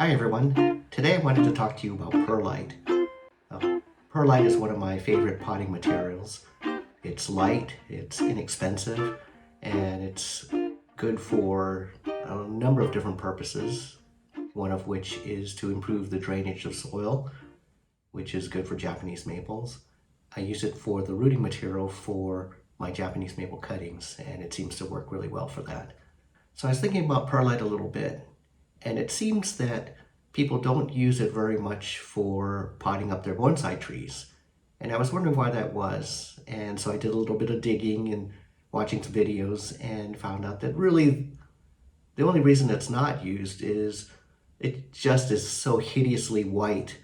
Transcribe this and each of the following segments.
Hi everyone. Today I wanted to talk to you about perlite. Perlite is one of my favorite potting materials. It's light, it's inexpensive, and it's good for a number of different purposes. One of which is to improve the drainage of soil, which is good for Japanese maples. I use it for the rooting material for my Japanese maple cuttings, and it seems to work really well for that. So I was thinking about perlite a little bit, and it seems that people don't use it very much for potting up their bonsai trees. And I was wondering why that was. And so I did a little bit of digging and watching some videos and found out that really the only reason it's not used is it just is so hideously white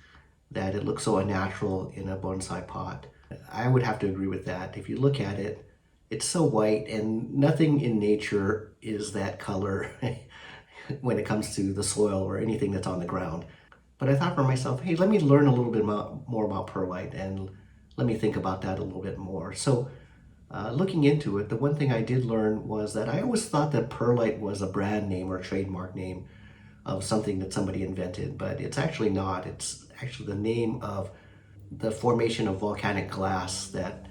that it looks so unnatural in a bonsai pot. I would have to agree with that. If you look at it, it's so white, and nothing in nature is that color when it comes to the soil or anything that's on the ground. But I thought for myself, hey, let me learn a little bit more about perlite and let me think about that a little bit more. So looking into it, the one thing I did learn was that I always thought that perlite was a brand name or a trademark name of something that somebody invented, but it's actually not. It's actually the name of the formation of volcanic glass that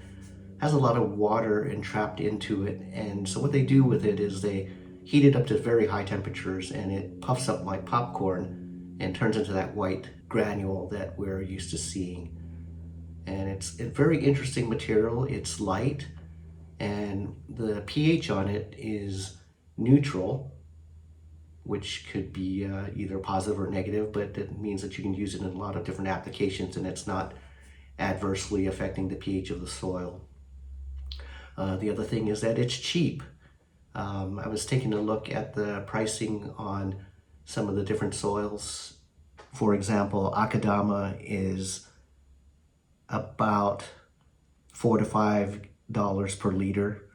has a lot of water entrapped into it. And so what they do with it is they heat it up to very high temperatures, and it puffs up like popcorn and turns into that white granule that we're used to seeing. And it's a very interesting material. It's light, and the pH on it is neutral, which could be either positive or negative, but it means that you can use it in a lot of different applications, and it's not adversely affecting the pH of the soil. The other thing is that it's cheap. I was taking a look at the pricing on some of the different soils. For example, Akadama is about $4 to $5 per liter,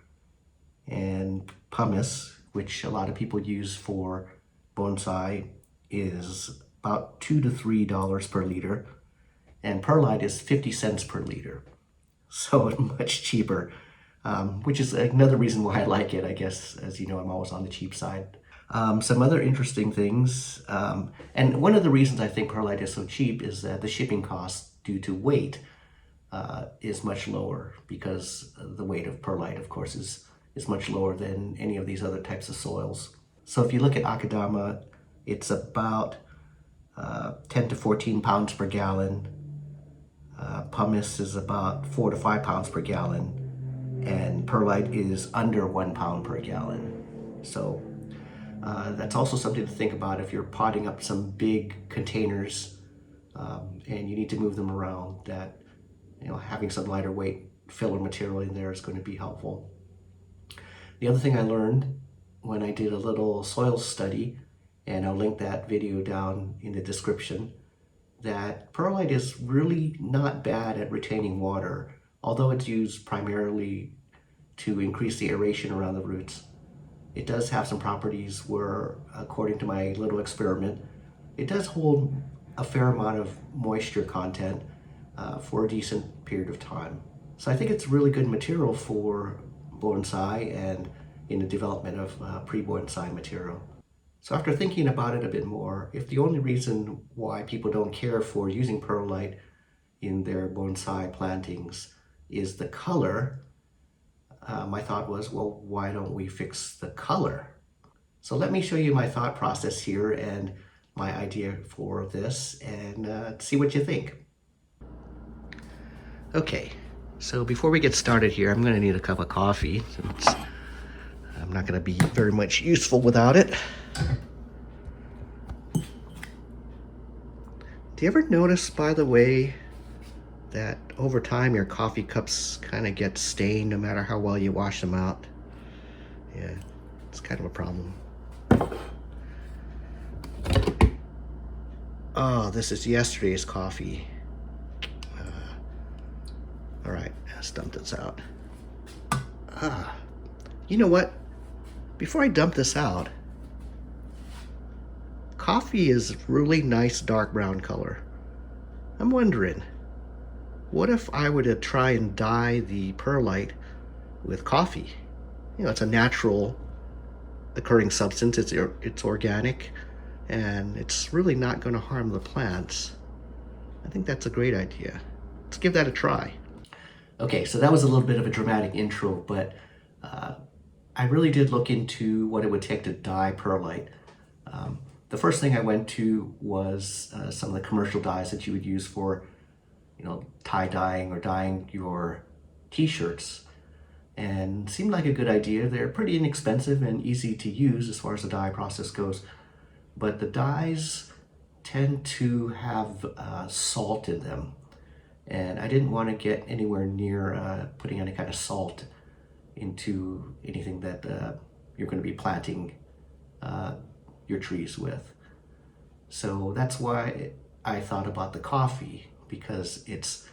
and pumice, which a lot of people use for bonsai, is about $2 to $3 per liter, and perlite is 50 cents per liter, so much cheaper. Which is another reason why I like it, I guess. As you know, I'm always on the cheap side. Some other interesting things, and one of the reasons I think perlite is so cheap is that the shipping cost due to weight is much lower, because the weight of perlite, of course, is much lower than any of these other types of soils. So if you look at Akadama, it's about 10 to 14 pounds per gallon. Pumice is about 4 to 5 pounds per gallon. And perlite is under 1 pound per gallon. So that's also something to think about if you're potting up some big containers and you need to move them around, that having some lighter weight filler material in there is going to be helpful. The other thing I learned when I did a little soil study, and I'll link that video down in the description, that perlite is really not bad at retaining water. Although it's used primarily to increase the aeration around the roots, it does have some properties where, according to my little experiment, it does hold a fair amount of moisture content for a decent period of time. So I think it's really good material for bonsai and in the development of pre-bonsai material. So after thinking about it a bit more, if the only reason why people don't care for using perlite in their bonsai plantings is the color, my thought was, well, why don't we fix the color? So let me show you my thought process here and my idea for this, and see what you think. Okay, so before we get started here, I'm going to need a cup of coffee, since I'm not going to be very much useful without it. Do you ever notice, by the way, that over time your coffee cups kind of get stained no matter how well you wash them out? Yeah, it's kind of a problem. Oh, this is yesterday's coffee. All right, let's dump this out. You know what? Before I dump this out, coffee is really nice dark brown color. I'm wondering, what if I were to try and dye the perlite with coffee? It's a natural occurring substance. It's organic, and it's really not going to harm the plants, I think that's a great idea. Let's give that a try. Okay, so that was a little bit of a dramatic intro, but I really did look into what it would take to dye perlite. The first thing I went to was some of the commercial dyes that you would use for, tie dyeing or dyeing your t-shirts, and seemed like a good idea. They're pretty inexpensive and easy to use as far as the dye process goes, but the dyes tend to have salt in them, and I didn't want to get anywhere near putting any kind of salt into anything that you're going to be planting your trees with. So that's why I thought about the coffee, because it's,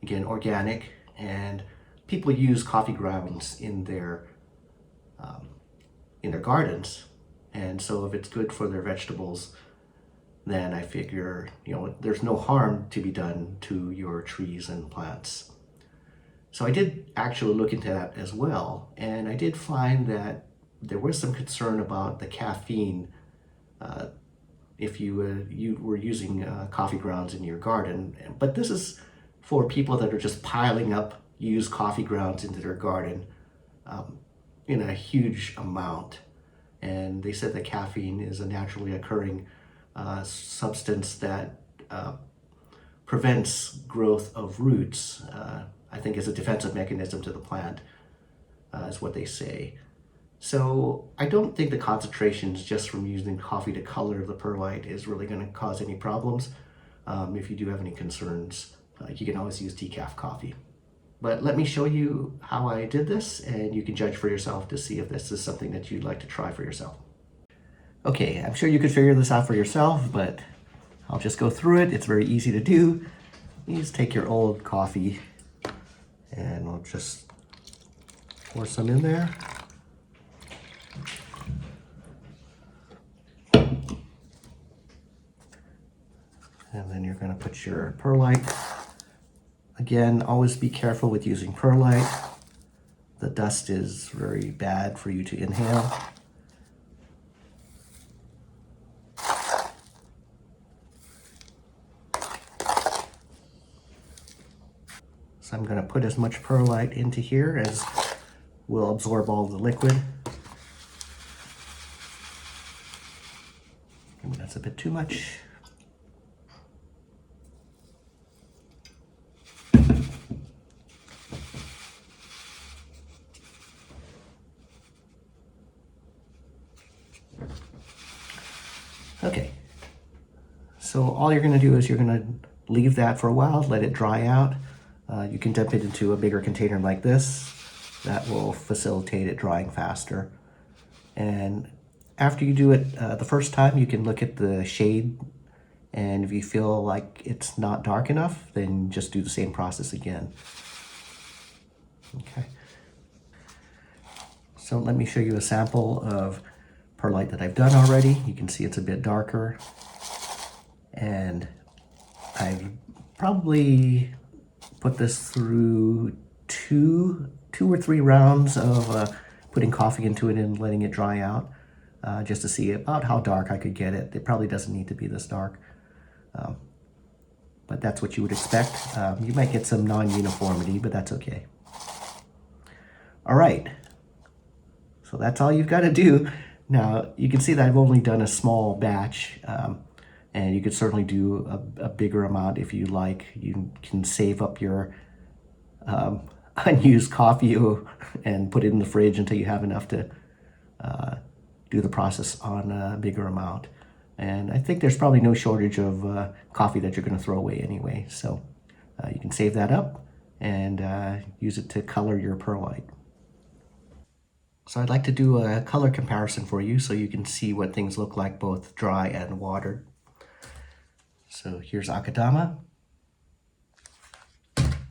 again, organic, and people use coffee grounds in their gardens, and so if it's good for their vegetables, then I figure there's no harm to be done to your trees and plants. So I did actually look into that as well, and I did find that there was some concern about the caffeine if you were using coffee grounds in your garden. But this is for people that are just piling up used coffee grounds into their garden in a huge amount. And they said that caffeine is a naturally occurring substance that prevents growth of roots. I think as a defensive mechanism to the plant, is what they say. So I don't think the concentrations just from using coffee to color the perlite is really going to cause any problems. If you do have any concerns, you can always use decaf coffee. But let me show you how I did this, and you can judge for yourself to see if this is something that you'd like to try for yourself. Okay, I'm sure you could figure this out for yourself, but I'll just go through it. It's very easy to do. You just take your old coffee, and we'll just pour some in there. And then you're going to put your perlite. Again, always be careful with using perlite. The dust is very bad for you to inhale. So I'm going to put as much perlite into here as will absorb all the liquid. Maybe that's a bit too much. Okay, so all you're going to do is you're going to leave that for a while, let it dry out. You can dump it into a bigger container like this. That will facilitate it drying faster. And after you do it the first time, you can look at the shade, and if you feel like it's not dark enough, then just do the same process again. Okay. So let me show you a sample of perlite that I've done already. You can see it's a bit darker, and I've probably put this through two or three rounds of putting coffee into it and letting it dry out, just to see about how dark I could get it. It probably doesn't need to be this dark, but that's what you would expect. You might get some non-uniformity, but that's okay. All right, so that's all you've got to do. Now, you can see that I've only done a small batch, and you could certainly do a bigger amount if you like. You can save up your unused coffee and put it in the fridge until you have enough to do the process on a bigger amount. And I think there's probably no shortage of coffee that you're going to throw away anyway. So you can save that up and use it to color your perlite. So I'd like to do a color comparison for you so you can see what things look like both dry and watered. So here's Akadama.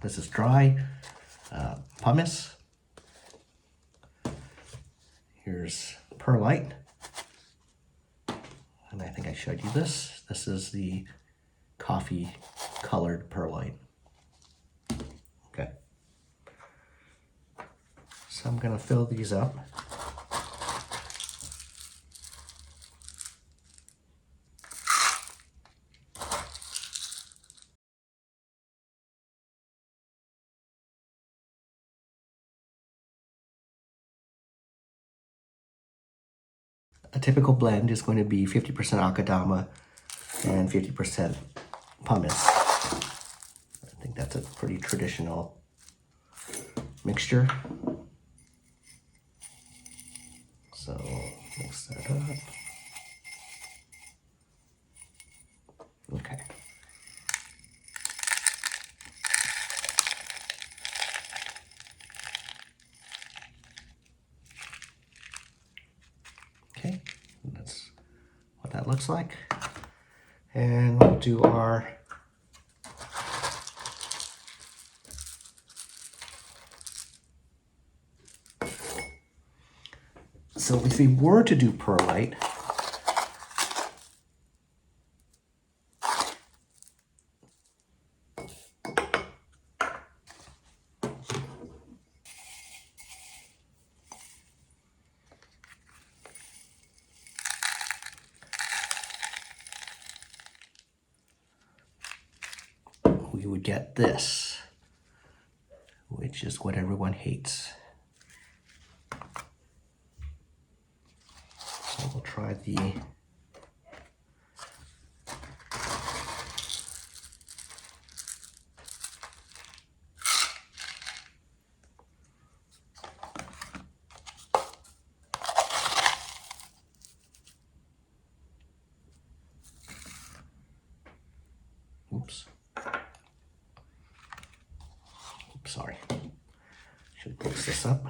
This is dry. Pumice. Here's perlite. And I think I showed you this. This is the coffee colored perlite. Okay. So I'm going to fill these up. a typical blend is going to be 50% Akadama and 50% pumice. I think that's a pretty traditional mixture. So mix that up. Okay. Okay, that's what that looks like. And we'll do our so if we were to do perlite, we would get this, which is what everyone hates. So we'll try the oops. Sorry. Should mix this up.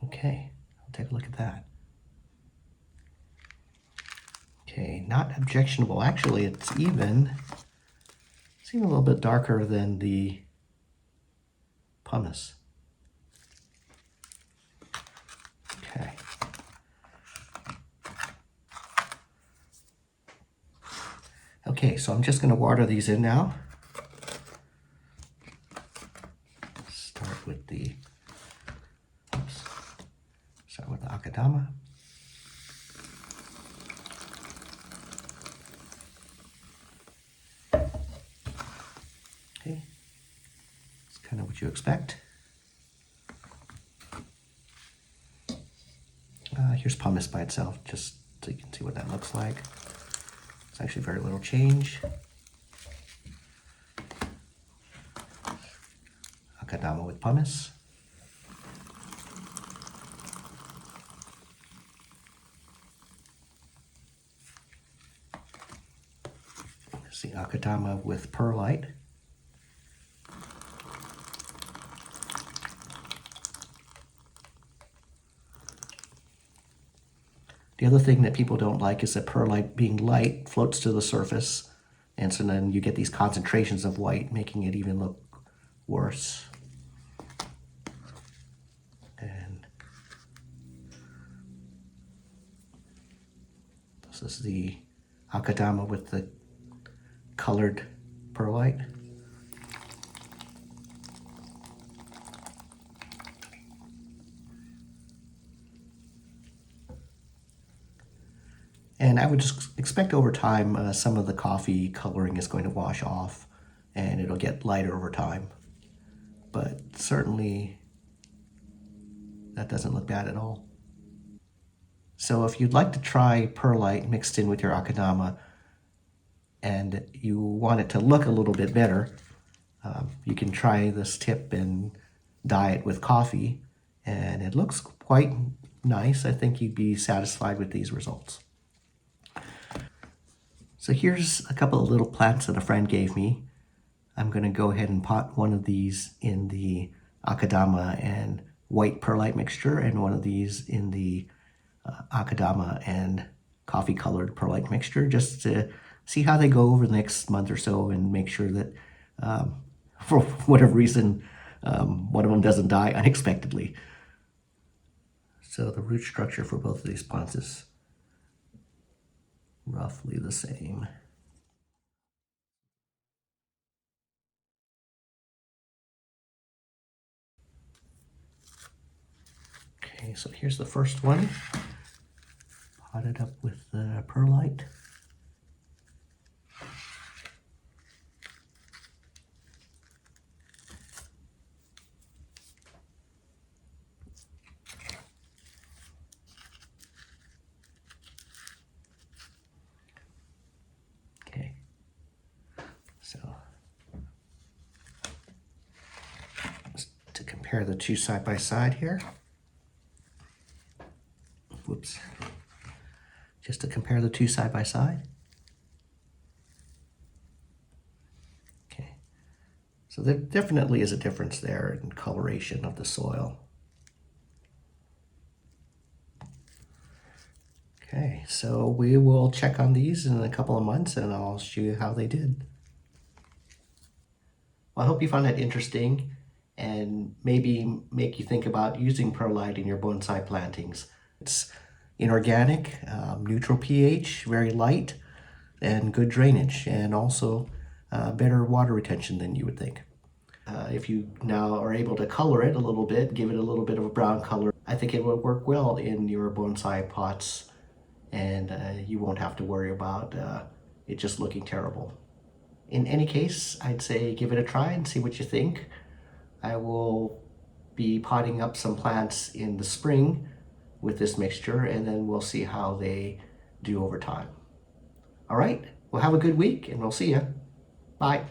Okay, I'll take a look at that. Okay, not objectionable. Actually, it's even a little bit darker than the pumice. Okay. Okay, so I'm just going to water these in now. Start with the Akadama. Okay, it's kind of what you expect. Here's pumice by itself, just so you can see what that looks like. It's actually very little change. Akadama with pumice. Here's the Akadama with perlite. The other thing that people don't like is that perlite, being light, floats to the surface, and so then you get these concentrations of white, making it even look worse. And this is the Akadama with the colored perlite. And I would just expect over time some of the coffee coloring is going to wash off and it'll get lighter over time. But certainly that doesn't look bad at all. So if you'd like to try perlite mixed in with your Akadama and you want it to look a little bit better, you can try this tip and dye it with coffee, and it looks quite nice. I think you'd be satisfied with these results. So here's a couple of little plants that a friend gave me. I'm going to go ahead and pot one of these in the Akadama and white perlite mixture, and one of these in the Akadama and coffee colored perlite mixture, just to see how they go over the next month or so and make sure that for whatever reason one of them doesn't die unexpectedly. So the root structure for both of these plants is roughly the same. Okay, so here's the first one. pot it up with perlite. Okay, so to compare the two side by side here. Whoops. Just to compare the two side by side. Okay, so there definitely is a difference there in coloration of the soil. Okay, so we will check on these in a couple of months and I'll show you how they did. Well, I hope you found that interesting and maybe make you think about using perlite in your bonsai plantings. It's inorganic, neutral pH, very light, and good drainage, and also better water retention than you would think. If you now are able to color it a little bit, give it a little bit of a brown color, I think it will work well in your bonsai pots, and you won't have to worry about it just looking terrible. In any case, I'd say give it a try and see what you think. I will be potting up some plants in the spring with this mixture, and then we'll see how they do over time. All right, well, have a good week, and we'll see you. Bye.